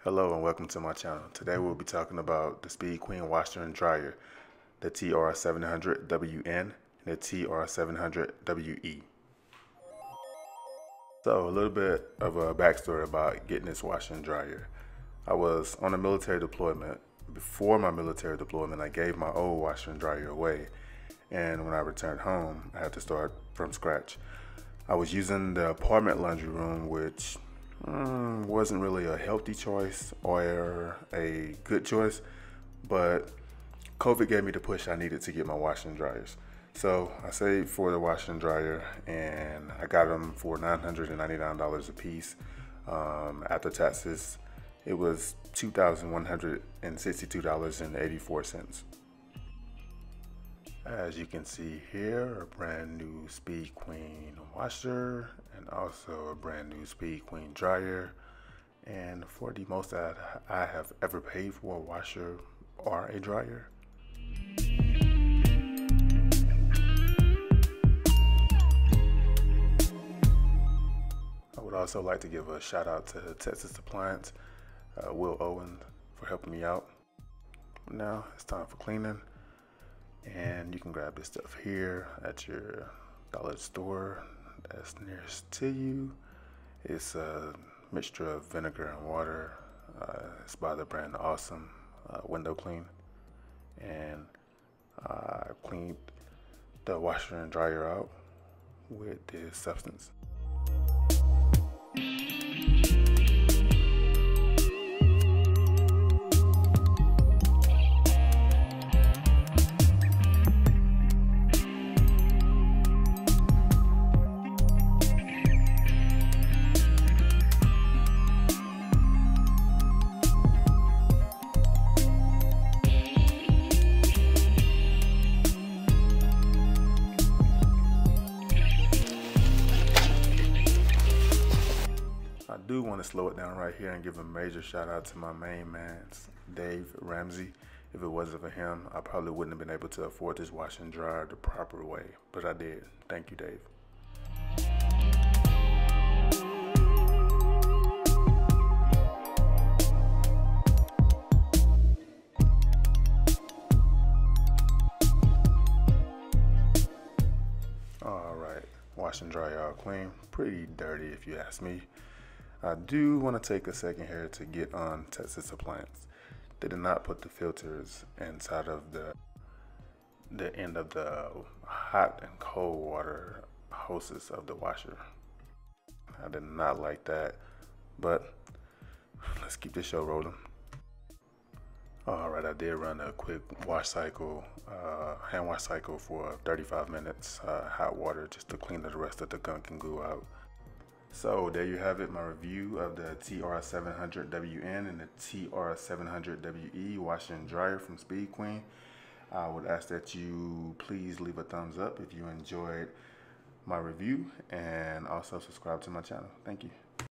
Hello and welcome to my channel. Today we'll be talking about the Speed Queen washer and dryer, the TR700WN and the TR700WE. So a little bit of a backstory about getting this washer and dryer. I was on a military deployment. Before my military deployment, I gave my old washer and dryer away. And when I returned home, I had to start from scratch. I was using the apartment laundry room, which wasn't really a healthy choice or a good choice, but COVID gave me the push I needed to get my washer and dryers. So I saved for the washer and dryer, and I got them for $999 a piece. After taxes, it was $2,162.84. As you can see here, a brand new Speed Queen washer and also a brand new Speed Queen dryer. And for the most that I have ever paid for a washer or a dryer. I would also like to give a shout out to Texas Appliance, Will Owen, for helping me out. Now it's time for cleaning. And you can grab this stuff here at your dollar store that's nearest to you. It's a mixture of vinegar and water. It's by the brand Awesome Window Clean. And I cleaned the washer and dryer out with this substance. I do want to slow it down right here and give a major shout out to my main man, Dave Ramsey. If it wasn't for him, I probably wouldn't have been able to afford this washer and dryer the proper way, but I did. Thank you, Dave. All right, wash and dry all clean. Pretty dirty if you ask me. I do want to take a second here to get on Texas Appliance. They did not put the filters inside of the end of the hot and cold water hoses of the washer. I did not like that, but let's keep this show rolling. All right, I did run a quick wash cycle, hand wash cycle for 35 minutes, hot water just to clean the rest of the gunk and glue out. So there you have it, my review of the TR700WN and the TR700WE washer and dryer from Speed Queen. I would ask that you please leave a thumbs up if you enjoyed my review, and also subscribe to my channel. Thank you.